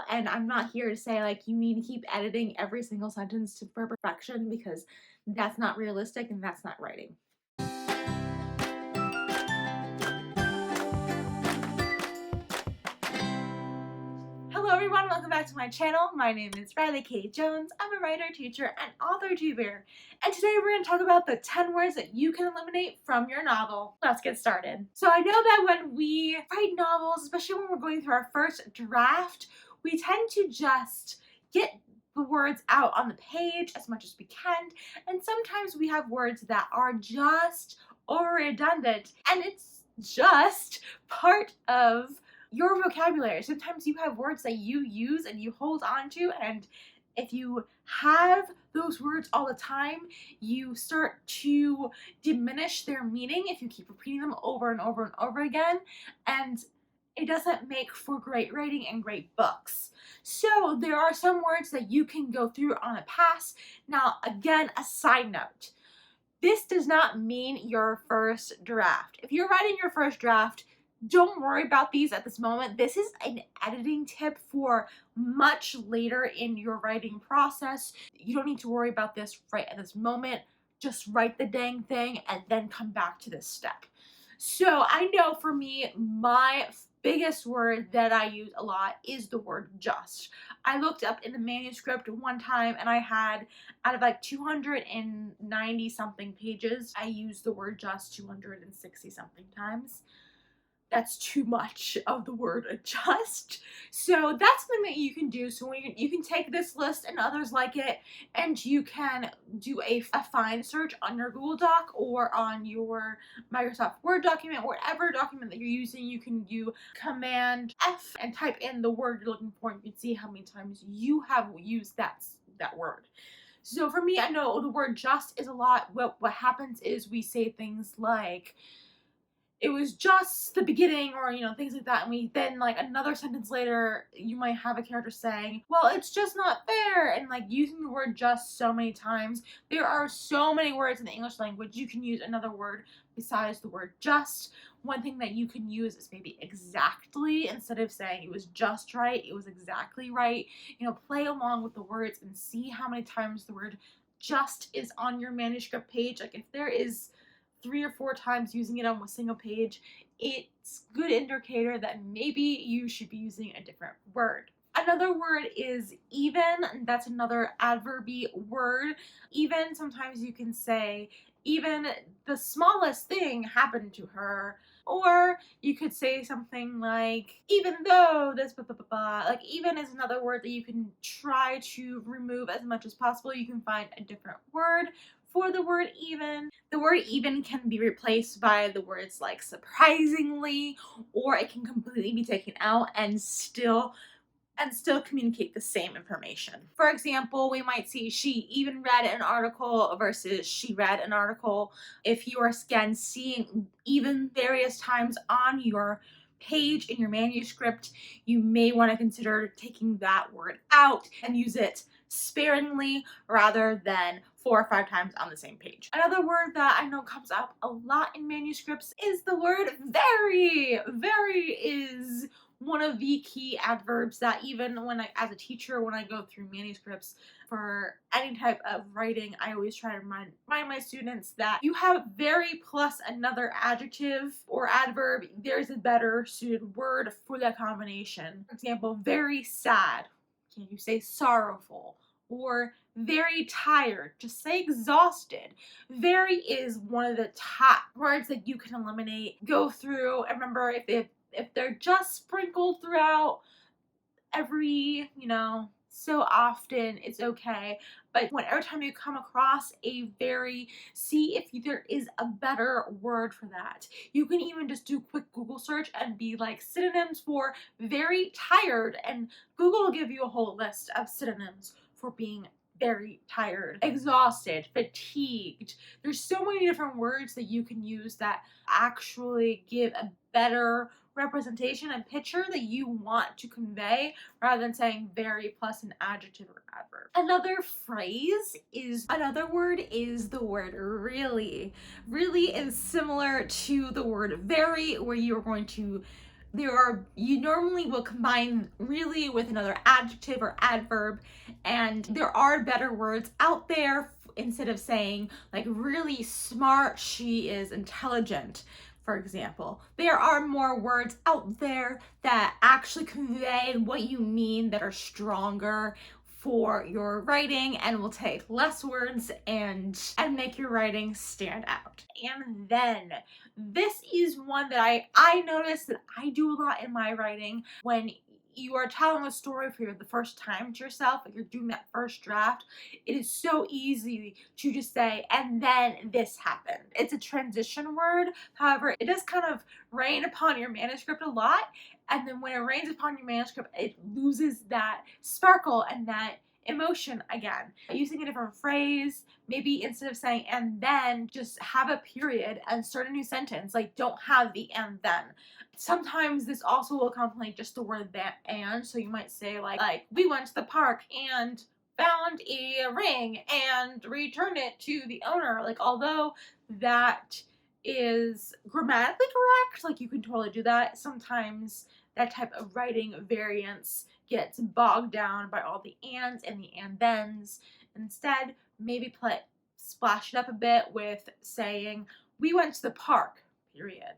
And I'm not here to say like you need to keep editing every single sentence to for perfection, because that's not realistic and that's not writing. Hello everyone, welcome back to my channel. My name is Riley K. Jones. I'm a writer, teacher, and author tuber. And today we're going to talk about the 10 words that you can eliminate from your novel. Let's get started. So I know that when we write novels, especially when we're going through our first draft, we tend to just get the words out on the page as much as we can. And sometimes we have words that are just or redundant, and it's just part of your vocabulary. Sometimes you have words that you use and you hold on to, and if you have those words all the time, you start to diminish their meaning if you keep repeating them over and over and over again, and it doesn't make for great writing and great books. So there are some words that you can go through on a pass. Now, again, a side note. This does not mean your first draft. If you're writing your first draft, don't worry about these at this moment. This is an editing tip for much later in your writing process. You don't need to worry about this right at this moment. Just write the dang thing and then come back to this step. So I know for me, my biggest word that I use a lot is the word just. I looked up in the manuscript one time and I had, out of like 290 something pages, I used the word just 260 something times. That's too much of the word adjust. So that's something that you can do. So when you can take this list and others like it, and you can do a find search on your Google Doc or on your Microsoft Word document, whatever document that you're using. You can do Command F and type in the word you're looking for, and you can see how many times you have used that word. So for me, I know the word just is a lot. What happens is we say things like, it was just the beginning, or things like that, and we then, like, another sentence later, you might have a character saying, well, it's just not fair, and like using the word just so many times. There are so many words in the English language. You can use another word besides the word just. One thing that you can use is maybe exactly. Instead of saying it was just right, it was exactly right. Play along with the words and see how many times the word just is on your manuscript page. Like, if there is 3 or 4 times using it on a single page, it's a good indicator that maybe you should be using a different word. Another word is even. That's another adverby word. Even, sometimes you can say, even the smallest thing happened to her. Or you could say something like, even though this blah, blah, blah, blah. Like, even is another word that you can try to remove as much as possible. You can find a different word for the word even. The word even can be replaced by the words like surprisingly, or it can completely be taken out and still communicate the same information. For example, we might see she even read an article versus she read an article. If you are, again, seeing even various times on your page in your manuscript, you may want to consider taking that word out and use it sparingly rather than 4 or 5 times on the same page. Another word that I know comes up a lot in manuscripts is the word very. Very is one of the key adverbs that even as a teacher, when I go through manuscripts for any type of writing, I always try to remind my students that you have very plus another adjective or adverb. There's a better suited word for that combination. For example, very sad. Can you say sorrowful? Or very tired. Just say exhausted. Very is one of the top words that you can eliminate. Go through and remember, if they're just sprinkled throughout every, so often, it's okay. But whenever time you come across a very, see if there is a better word for that. You can even just do a quick Google search and be like, synonyms for very tired, and Google will give you a whole list of synonyms for being very tired, exhausted, fatigued. There's so many different words that you can use that actually give a better representation and picture that you want to convey, rather than saying very plus an adjective or adverb. Another word is the word really. Really is similar to the word very, where you are going to You normally will combine really with another adjective or adverb, and there are better words out there. Instead of saying like really smart, she is intelligent, for example, there are more words out there that actually convey what you mean, that are stronger for your writing and will take less words and make your writing stand out. And then this is one that I notice that I do a lot in my writing. When you are telling a story for the first time to yourself, like you're doing that first draft, it is so easy to just say, and then this happened. It's a transition word. However, it does kind of rain upon your manuscript a lot. And then when it rains upon your manuscript, it loses that sparkle and that emotion again. Using a different phrase, maybe instead of saying and then, just have a period and start a new sentence. Like, don't have the and then. Sometimes this also will accompany just the word that and. So you might say like we went to the park and found a ring and returned it to the owner. Like, although that is grammatically correct, like you can totally do that, sometimes that type of writing variance gets bogged down by all the ands and the and thens. Instead, maybe splash it up a bit with saying, we went to the park, period.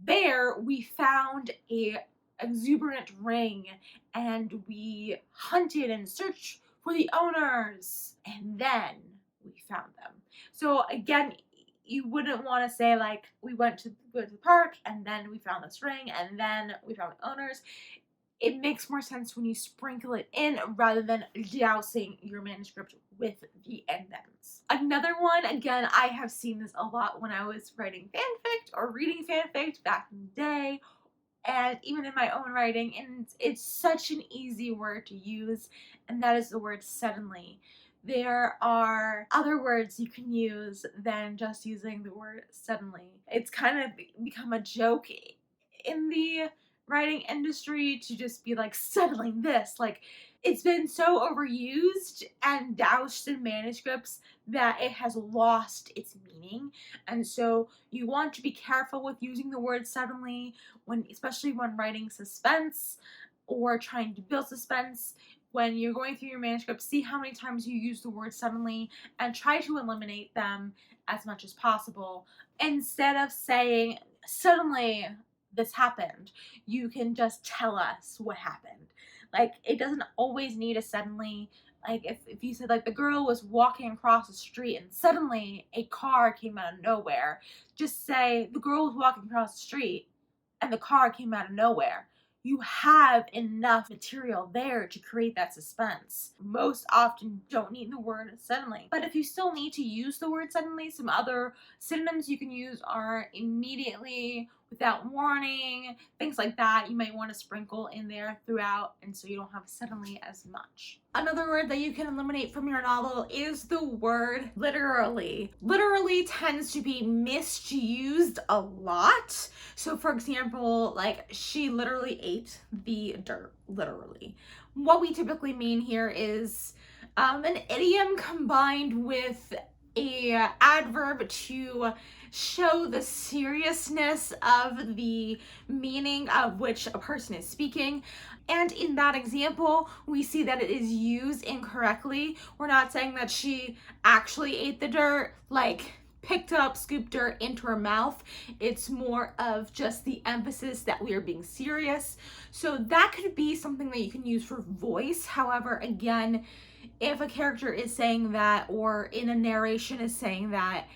There we found a exuberant ring and we hunted and searched for the owners, and then we found them. So again, you wouldn't want to say like we went to the park and then we found this ring and then we found the owners. It makes more sense when you sprinkle it in rather than dousing your manuscript with the and thens. Another one, again, I have seen this a lot when I was writing fanfic or reading fanfic back in the day, and even in my own writing, and it's such an easy word to use, and that is the word suddenly. There are other words you can use than just using the word suddenly. It's kind of become a joke in the writing industry to just be like settling this. Like, it's been so overused and doused in manuscripts that it has lost its meaning. And so you want to be careful with using the word suddenly, especially when writing suspense or trying to build suspense. When you're going through your manuscript, see how many times you use the word suddenly and try to eliminate them as much as possible. Instead of saying suddenly this happened, you can just tell us what happened. Like, it doesn't always need a suddenly. Like, if you said like the girl was walking across the street and suddenly a car came out of nowhere, just say the girl was walking across the street and the car came out of nowhere. You have enough material there to create that suspense. Most often don't need the word suddenly. But if you still need to use the word suddenly, some other synonyms you can use are immediately, without warning, things like that. You might want to sprinkle in there throughout, and so you don't have suddenly as much. Another word that you can eliminate from your novel is the word literally. Literally tends to be misused a lot. So for example, like, she literally ate the dirt, literally. What we typically mean here is an idiom combined with a adverb to show the seriousness of the meaning of which a person is speaking. And in that example, we see that it is used incorrectly. We're not saying that she actually ate the dirt, like picked up, scooped dirt into her mouth. It's more of just the emphasis that we are being serious. So that could be something that you can use for voice. However, again, if a character is saying that, or in a narration is saying that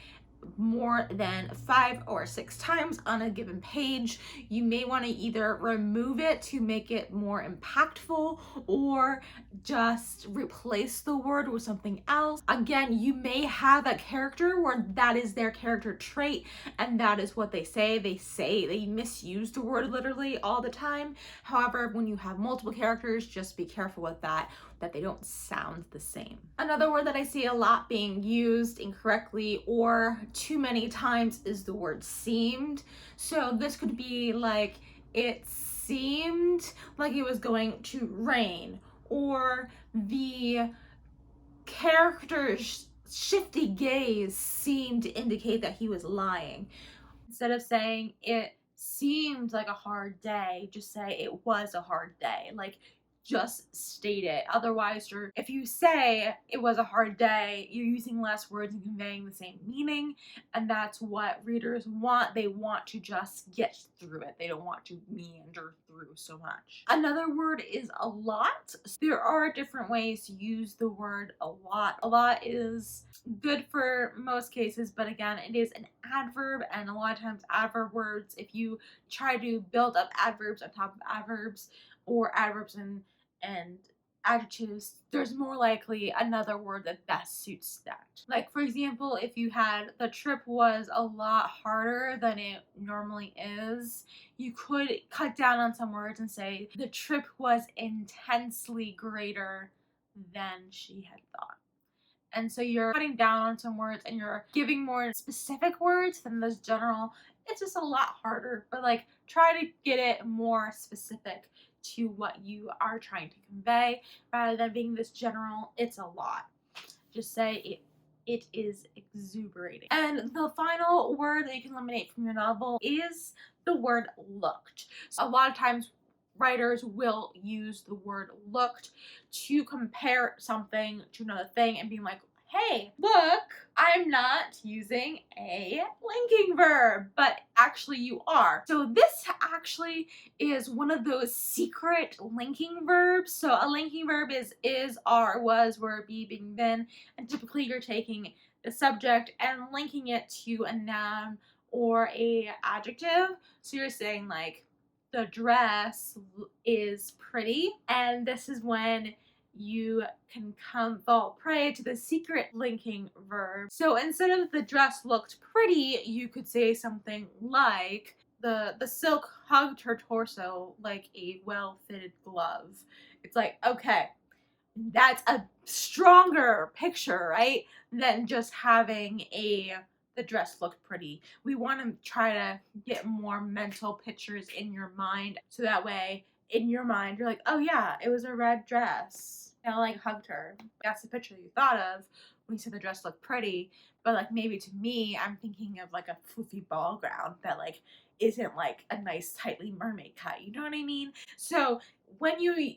more than 5 or 6 times on a given page, you may want to either remove it to make it more impactful or just replace the word with something else. Again, you may have a character where that is their character trait and that is what they say. They misuse the word literally all the time. However, when you have multiple characters, just be careful with that they don't sound the same. Another word that I see a lot being used incorrectly or too many times is the word seemed. So this could be like, it seemed like it was going to rain, or the character's shifty gaze seemed to indicate that he was lying. Instead of saying it seemed like a hard day, just say it was a hard day. Like, just state it. Otherwise, if you say it was a hard day, you're using less words and conveying the same meaning, and that's what readers want. They want to just get through it. They don't want to meander through so much. Another word is a lot. There are different ways to use the word a lot. A lot is good for most cases, but again, it is an adverb, and a lot of times adverb words, if you try to build up adverbs on top of adverbs, or adverbs and adjectives, there's more likely another word that best suits that. Like, for example, if you had the trip was a lot harder than it normally is, you could cut down on some words and say the trip was intensely greater than she had thought. And so you're cutting down on some words and you're giving more specific words than those general. It's just a lot harder, but like, try to get it more specific to what you are trying to convey rather than being this general, it's a lot. Just say it is exuberating. And the final word that you can eliminate from your novel is the word looked. So a lot of times writers will use the word looked to compare something to another thing and being like, hey, look, I'm not using a linking verb, but actually you are. So this actually is one of those secret linking verbs. So a linking verb is, are, was, were, be, being, been, and typically you're taking the subject and linking it to a noun or a adjective. So you're saying like, the dress is pretty, and this is when you can fall prey to the secret linking verb. So instead of the dress looked pretty, you could say something like the silk hugged her torso like a well-fitted glove. It's like, okay, that's a stronger picture, right, than just having the dress looked pretty. We want to try to get more mental pictures in your mind, so that way in your mind you're like, oh yeah, it was a red dress. I like hugged her. That's the picture you thought of when you said the dress looked pretty. But like, maybe to me, I'm thinking of like a floofy ball gown that like isn't like a nice tightly mermaid cut. You know what I mean? So when you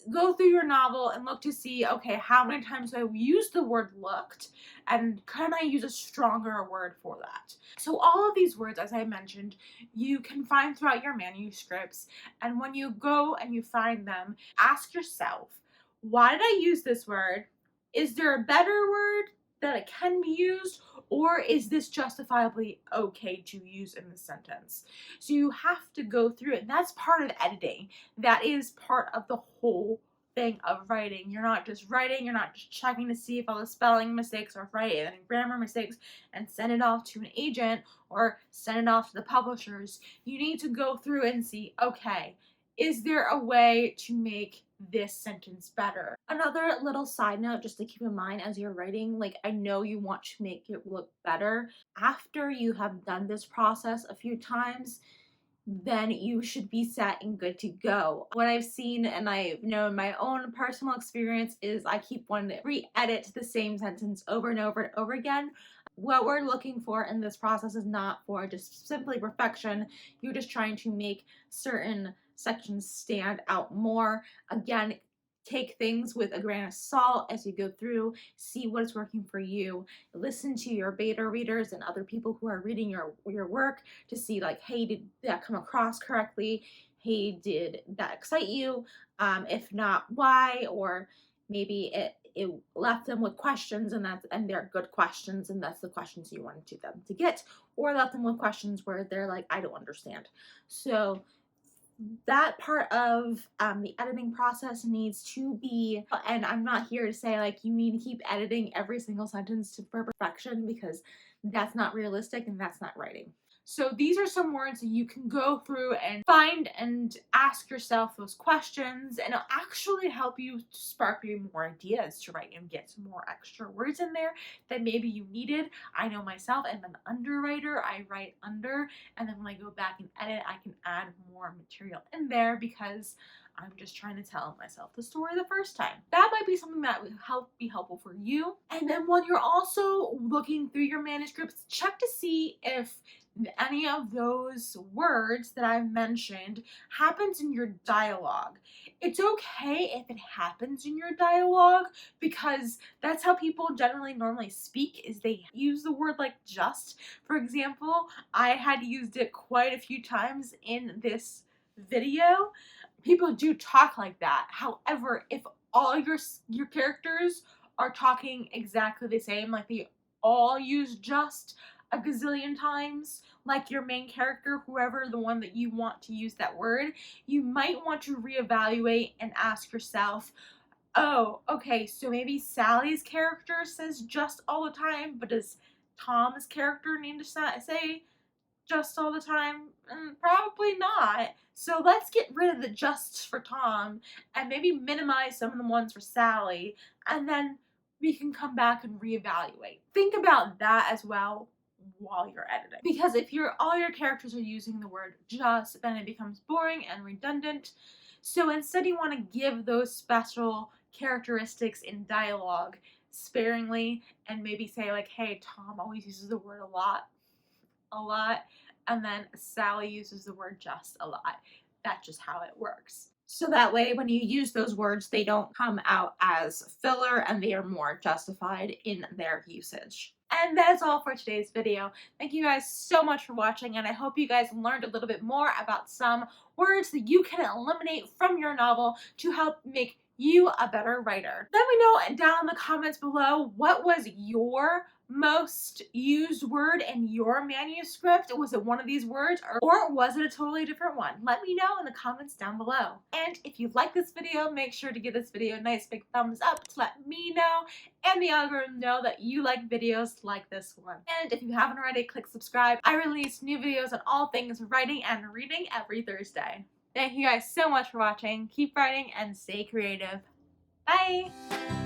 go through your novel and look to see, okay, how many times have I used the word looked, and can I use a stronger word for that? So all of these words, as I mentioned, you can find throughout your manuscripts, and when you go and you find them, ask yourself, why did I use this word? Is there a better word that it can be used, or is this justifiably okay to use in the sentence? So you have to go through it. That's part of editing. That is part of the whole thing of writing. You're not just writing, you're not just checking to see if all the spelling mistakes are right and grammar mistakes and send it off to an agent or send it off to the publishers. You need to go through and see, okay, is there a way to make this sentence better? Another little side note just to keep in mind as you're writing, like, I know you want to make it look better. After you have done this process a few times, then you should be set and good to go. What I've seen and I know in my own personal experience is I keep wanting to re-edit the same sentence over and over and over again. What we're looking for in this process is not for just simply perfection. You're just trying to make certain sections stand out more. Again, take things with a grain of salt as you go through, see what's working for you. Listen to your beta readers and other people who are reading your work to see like, hey, did that come across correctly? Hey, did that excite you? If not, why? Or maybe it left them with questions, and they're good questions, and that's the questions you wanted them to get, or left them with questions where they're like, I don't understand. So that part of the editing process needs to be, and I'm not here to say like you need to keep editing every single sentence for perfection, because that's not realistic and that's not writing. So these are some words that you can go through and find and ask yourself those questions, and it'll actually help you spark you more ideas to write and get some more extra words in there that maybe you needed. I know myself, I'm an underwriter. I write under, and then when I go back and edit, I can add more material in there because I'm just trying to tell myself the story the first time. That might be something that would be helpful for you. And then when you're also looking through your manuscripts, check to see if any of those words that I've mentioned happens in your dialogue. It's okay if it happens in your dialogue, because that's how people generally normally speak, is they use the word like just. For example, I had used it quite a few times in this video. People do talk like that. However, if all your characters are talking exactly the same, like they all use just a gazillion times, like your main character, whoever the one that you want to use that word, you might want to reevaluate and ask yourself, oh, okay, so maybe Sally's character says just all the time, but does Tom's character need to say just all the time? Probably not. So let's get rid of the justs for Tom and maybe minimize some of the ones for Sally, and then we can come back and reevaluate. Think about that as well while you're editing. Because if all your characters are using the word just, then it becomes boring and redundant. So instead you want to give those special characteristics in dialogue sparingly, and maybe say like, hey, Tom always uses the word a lot, and then Sally uses the word just a lot. That's just how it works. So that way, when you use those words, they don't come out as filler and they are more justified in their usage. And that's all for today's video. Thank you guys so much for watching, and I hope you guys learned a little bit more about some words that you can eliminate from your novel to help make you a better writer. Let me know down in the comments below, what was your most used word in your manuscript? Was it one of these words, or was it a totally different one? Let me know in the comments down below. And if you like this video, make sure to give this video a nice big thumbs up to let me know and the algorithm know that you like videos like this one. And if you haven't already, click subscribe. I release new videos on all things writing and reading every Thursday. Thank you guys so much for watching. Keep writing and stay creative. Bye!